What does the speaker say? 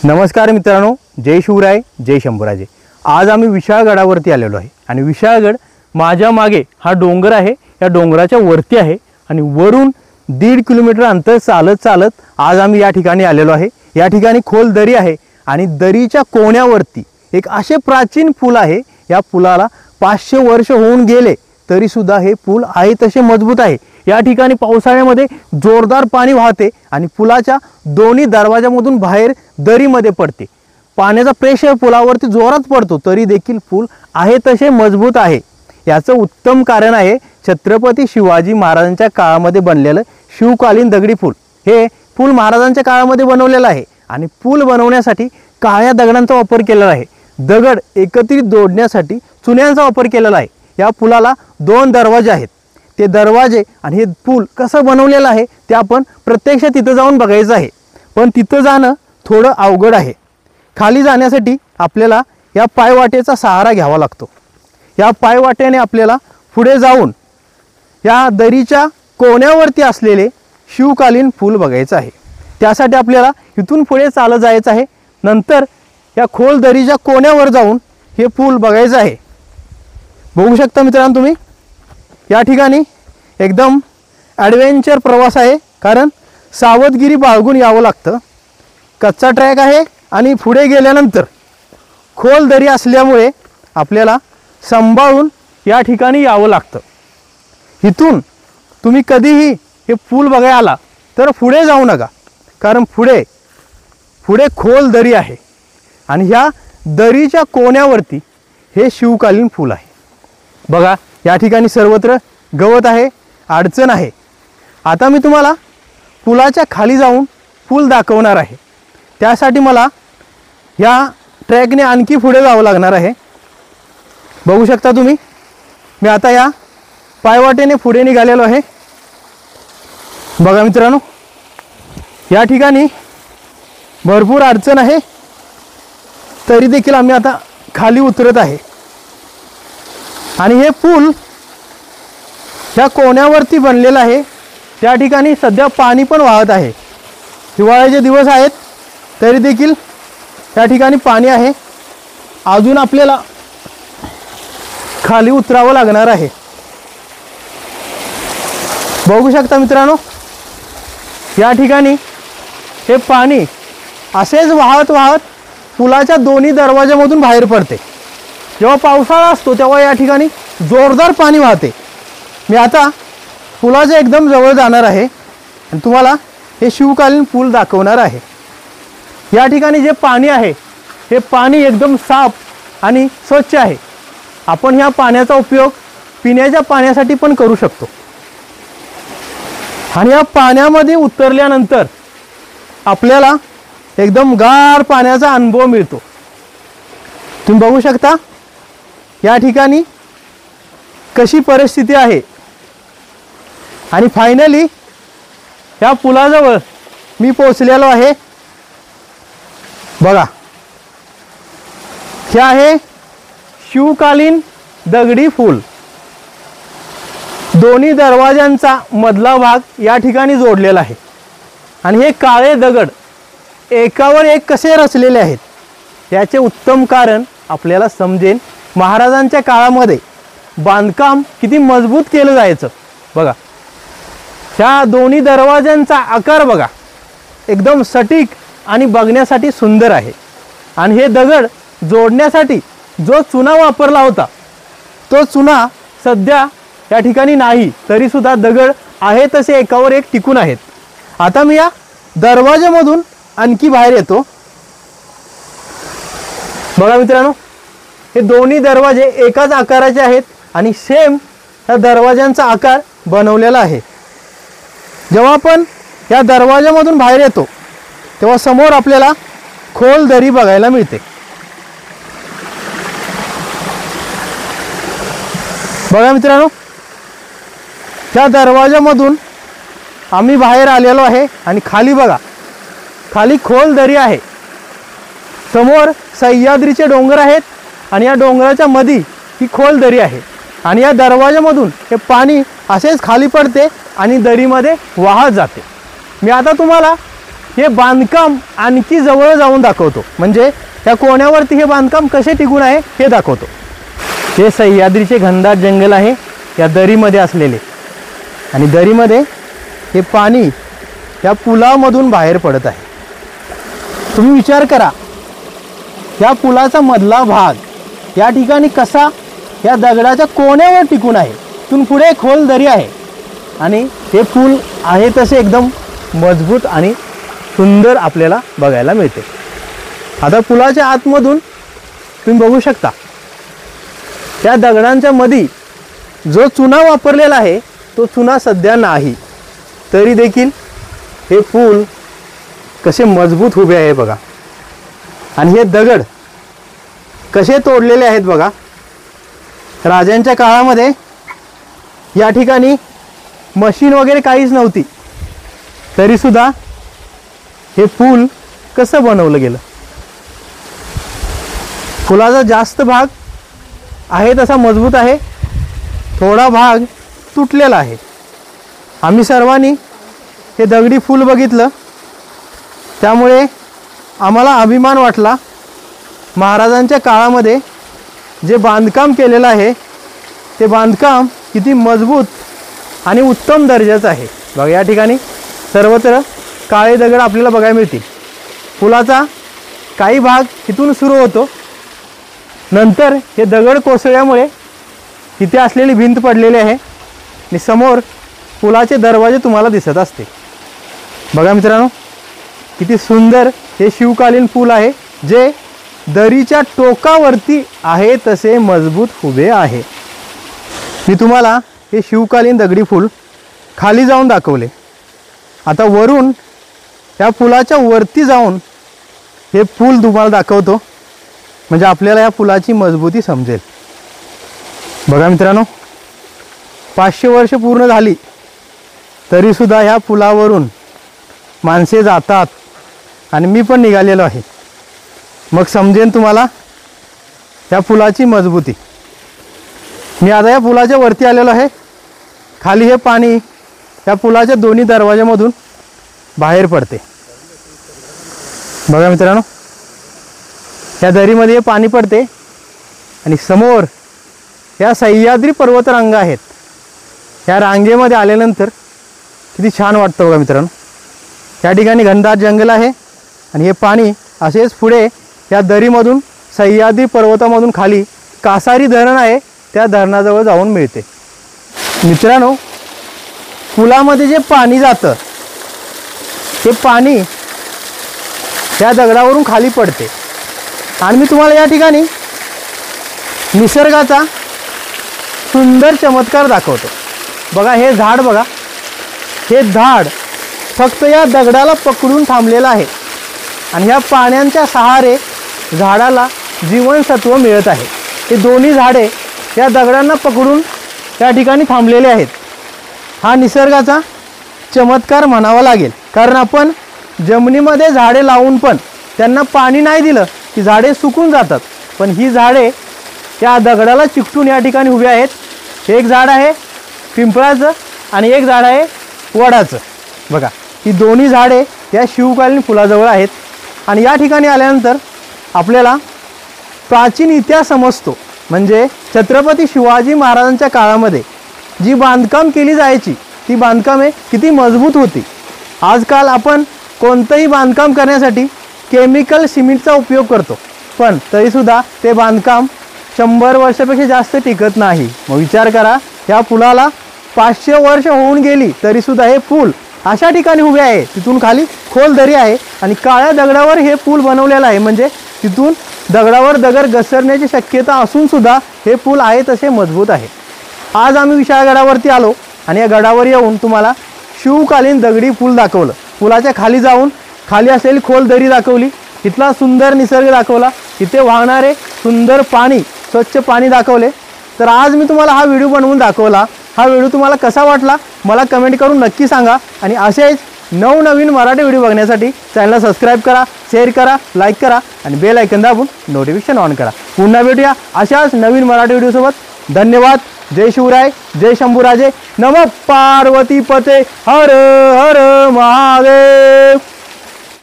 नमस्कार मित्रांनो, जय शिवराय, जय शंभूराजे। आज आम्ही विशाळगडावरती आलेलो आहे आणि विशाळगड माझ्या मागे हा डोंगर आहे, या डोंगराच्या वरती आहे आणि वरून 1.5 किलोमीटर अंतर चालत चालत आज आम्ही या ठिकाणी आलेलो आहे। या ठिकाणी खोल दरी आहे आणि दरीच्या कोण्यावरती एक असे प्राचीन पूल आहे। या पुलाला 500 वर्ष होऊन गेले तरी सुद्धा हे पूल आहे तसे मजबूत आहे। या ठिकाणी पावसाळ्यामध्ये जोरदार पाणी वाहते आणि पुलाच्या दोन्ही दरवाजामधून बाहेर दरीमध्ये पडते। पाण्याचा प्रेशर पुलावरती जोरात पडतो तरी देखील पूल आहे तसे मजबूत आहे। याचं उत्तम कारण आहे छत्रपती शिवाजी महाराजांच्या काळामध्ये बनलेलं शिवकालीन दगडी पूल। हे पूल महाराजांच्या काळामध्ये बनवलेलं आहे आणि पूल बनवण्यासाठी काळ्या दगडांचा वापर केलेला आहे। दगड एकत्रित जोडण्यासाठी चुन्यांचा वापर केलेला आहे। या पुलाला 2 दरवाजे आहेत। ते दरवाजे आणि हे पूल कसं बनवलेलं आहे ते आपण प्रत्यक्ष तिथं जाऊन बघायचं आहे, पण तिथं जाणं थोडं अवघड आहे। खाली जाण्यासाठी आपल्याला या पायवाटेचा सहारा घ्यावा लागतो। या पायवाटेने आपल्याला पुढे जाऊन या दरीच्या कोण्यावरती असलेले शिवकालीन पूल बघायचं आहे। त्यासाठी आपल्याला इथून पुढे चालत जायचं आहे। नंतर या खोल दरीच्या कोण्यावर जाऊन हे पूल बघायचं आहे। बघू शकता मित्रांनो तुम्ही, या ठिकाणी एकदम ॲडव्हेंचर प्रवास आहे, कारण सावधगिरी बाळगून यावं लागतं। कच्चा ट्रॅक आहे आणि पुढे गेल्यानंतर खोल दरी असल्यामुळे आपल्याला सांभाळून या ठिकाणी यावं लागतं। इथून तुम्ही कधीही हे पूल बघायला आला तर पुढे जाऊ नका, कारण पुढे खोल दरी आहे आणि ह्या दरीच्या कोण्यावरती हे शिवकालीन पूल आहे। बघा, या ठिकाणी सर्वत्र गवत आहे, अडचण आहे। आता मी तुम्हाला पुलाच्या खाली जाऊन पूल दाखवणार आहे। त्यासाठी मला या ट्रॅकने आणखी पुढे जावं लागणार आहे। बघू शकता तुम्ही, मी आता या पायवाटेने पुढे निघालेलो आहे। बघा मित्रांनो, या ठिकाणी भरपूर अडचण आहे तरी देखील आम्ही आता खाली उतरत आहे आणि हे पूल ह्या कोण्यावरती बनलेलं आहे। त्या ठिकाणी सध्या पाणी पण वाहत आहे। हिवाळ्याचे दिवस आहेत तरी देखील त्या ठिकाणी पाणी आहे। अजून आपल्याला खाली उतरावं लागणार आहे। बघू शकता मित्रांनो, या ठिकाणी हे पाणी असेच वाहत वाहत पुलाच्या दोन्ही दरवाजामधून बाहेर पडते। जेव्हा पावसाळा असतो तेव्हा या ठिकाणी जोरदार पाणी वाहते। मी आता पुलाच्या एकदम जवळ जाणार आहे आणि तुम्हाला हे शिवकालीन पूल दाखवणार आहे। या ठिकाणी जे पाणी आहे हे पाणी एकदम साफ आणि स्वच्छ आहे। आपण ह्या पाण्याचा उपयोग पिण्याच्या पाण्यासाठी पण करू शकतो आणि या पाण्यामध्ये उतरल्यानंतर आपल्याला एकदम गार पाण्याचा अनुभव मिळतो। तुम्ही बघू शकता या ठिकाणी कशी परिस्थिती आहे आणि फायनली या पुलाजवळ मी पोहोचलेलो आहे। बघा, हे आहे शिवकालीन दगडी पूल। दोन्ही दरवाजांचा मधला भाग या ठिकाणी जोडलेला आहे आणि हे काळे दगड एकावर एक कसे रचलेले आहेत याचे उत्तम कारण आपल्याला समजेल महाराजांच्या काळामध्ये बांधकाम किती मजबूत केलं जायचं। बघा, ह्या दोन्ही दरवाजांचा आकार बघा, एकदम सटीक आणि बघण्यासाठी सुंदर आहे। आणि हे दगड जोडण्यासाठी जो चुना वापरला होता तो चुना सध्या या ठिकाणी नाही, तरी सुद्धा दगड आहे तसे एकावर एक टिकून आहेत। आता मी या दरवाजामधून आणखी बाहेर येतो। बघा मित्रांनो, हे दोन्ही दरवाजे एकाच आकाराचे आहेत आणि सेम या दरवाजांचा आकार बनवलेला आहे। जेव्हा आपण या दरवाजामधून बाहेर येतो तेव्हा समोर आपल्याला खोल दरी बघायला मिळते। बघा मित्रांनो, त्या दरवाजामधून आम्ही बाहेर आलेलो आहे आणि खाली बघा, खाली खोल दरी आहे। समोर सह्याद्रीचे डोंगर आहेत आणि या डोंगराच्या मध्ये ही खोल दरी आहे आणि या दरवाजामधून हे पाणी असेच खाली पडते आणि दरीमध्ये वाहत जाते। मी आता तुम्हाला हे बांधकाम आणखी जवळ जाऊन दाखवतो, म्हणजे त्या कोण्यावरती हे बांधकाम कसे टिकून आहे हे दाखवतो। हे सह्याद्रीचे घनदाट जंगल आहे या दरीमध्ये असलेले, आणि दरीमध्ये हे पाणी या पुलामधून बाहेर पडत आहे। तुम्ही विचार करा, या पुलाचा मधला भाग या ठिकाणी कसा या दगडाच्या कोण्यावर टिकून आहे। तिथून पुढे खोल दरी आहे आणि हे पूल आहे तसे एकदम मजबूत आणि सुंदर आपल्याला बघायला मिळते। आता पुलाच्या आतमधून तुम्ही बघू शकता, त्या दगडांच्या मध्ये जो चुना वापरलेला आहे तो चुना सध्या नाही, तरी देखील हे पूल कसे मजबूत उभे आहे बघा। आणि हे दगड कसे तोडलेले आहेत बघा। राजांच्या काळामध्ये या ठिकाणी मशीन वगैरे काहीच नव्हती, तरी सुद्धा हे पूल कसं बनवलं गेलं। पुलाचा जास्त भाग आहे तसा मजबूत आहे, थोडा भाग तुटलेला आहे। आम्ही सर्वांनी हे दगडी पूल बघितलं, त्यामुळे आम्हाला अभिमान वाटला। महाराजांच्या काळामध्ये जे बांधकाम केलेलं आहे ते बांधकाम किती मजबूत आणि उत्तम दर्जाचं आहे बघा। या ठिकाणी सर्वत्र काळे दगड आपल्याला बघायला मिळतील। पुलाचा काही भाग इथून सुरू होतो, नंतर हे दगड कोसळल्यामुळे इथे असलेली भिंत पडलेली आहे आणि समोर पुलाचे दरवाजे तुम्हाला दिसत असते बघा मित्रांनो। किती सुंदर हे शिवकालीन पूल आहे, जे दरीच्या टोकावरती आहे तसे मजबूत उभे आहे। मी तुम्हाला हे शिवकालीन दगडी पूल खाली जाऊन दाखवले। आता वरून या पुलाच्या वरती जाऊन हे पूल तुम्हाला दाखवतो, म्हणजे आपल्याला या पुलाची मजबूती समजेल बघा मित्रांनो। 500 वर्ष पूर्ण झाली तरी सुद्धा ह्या पुलावरून माणसे जातात आणि मी पण निघालेलो आहे, मग समजेल तुम्हाला या पुलाची मजबूती। मी आता या पुलाच्या वरती आलेलो आहे। खाली हे पाणी या पुलाच्या दोन्ही दरवाजामधून बाहेर पडते बघा मित्रांनो। या दरीमध्ये हे पाणी पडते आणि समोर या सह्याद्री पर्वतरांगा आहेत। या रांगेमध्ये आल्यानंतर किती छान वाटतं बघा मित्रांनो। या ठिकाणी घनदाट जंगल आहे आणि हे पाणी असेच पुढे या दरीमधून सह्याद्री पर्वतामधून खाली कासारी धरण आहे, त्या धरणाजवळ जाऊन मिळते। मित्रांनो, पुलामध्ये जे पाणी जातं ते पाणी या दगडावरून खाली पडते आणि मी तुम्हाला या ठिकाणी निसर्गाचा सुंदर चमत्कार दाखवतो बघा। हे झाड बघा, हे झाड फक्त या दगडाला पकडून थांबलेलं आहे आणि या पाण्याच्या सहारे झाडाला जीवनसत्व मिळत आहे। हे दोन्ही झाडे या दगडांना पकडून त्या ठिकाणी थांबलेले आहेत। हा निसर्गाचा चमत्कार म्हणावा लागेल, कारण आपण जमिनीमध्ये झाडे लावून पण त्यांना पाणी नाही दिलं की झाडे सुकून जातात, पण ही झाडे या दगडाला चिकटून या ठिकाणी उभी आहेत। एक झाड आहे पिंपळाचं आणि एक झाड आहे वडाचं बघा। ही दोन्ही झाडे या शिवकालीन पुलाजवळ आहेत आणि या ठिकाणी आल्यानंतर आपल्याला प्राचीन इतिहास समजतो, म्हणजे छत्रपती शिवाजी महाराजांच्या काळामध्ये जी बांधकाम केली जायची ती बांधकामे किती मजबूत होती। आजकाल आपण कोणतंही बांधकाम करण्यासाठी केमिकल सिमेंटचा उपयोग करतो, पण तरीसुद्धा ते बांधकाम 100 वर्षापेक्षा जास्त टिकत नाही। मग विचार करा, या पुलाला 500 वर्ष होऊन गेली तरीसुद्धा हे पूल अशा ठिकाणी उभे आहे, तिथून खाली खोल दरी आहे आणि काळ्या दगडावर हे पूल बनवलेला आहे, म्हणजे तिथून दगडावर दगड घसरण्याची शक्यता असून सुद्धा हे पूल आहे तसे मजबूत आहे। आज आम्ही विशाळगडावरती आलो आणि या गडावर येऊन तुम्हाला शिवकालीन दगडी पूल दाखवलं। पुलाच्या खाली जाऊन खाली असलेली खोल दरी दाखवली, इथला सुंदर निसर्ग दाखवला, इथे वाहणारे सुंदर पाणी, स्वच्छ पाणी दाखवले। तर आज मी तुम्हाला हा व्हिडिओ बनवून दाखवला। हा व्हिडिओ तुम्हाला कसा वाटला मला कमेंट करून नक्की सांगा आणि असेच नवनवीन मराठी व्हिडिओ बघण्यासाठी चॅनलला सबस्क्राईब करा, शेअर करा, लाईक करा आणि बेल आयकॉन दाबून नोटिफिकेशन ऑन करा। पुन्हा भेटूया अशाच नवीन मराठी व्हिडिओसोबत। धन्यवाद। जय शिवराय, जय शंभूराजे, नमः पार्वती पते, हर हर महादेव।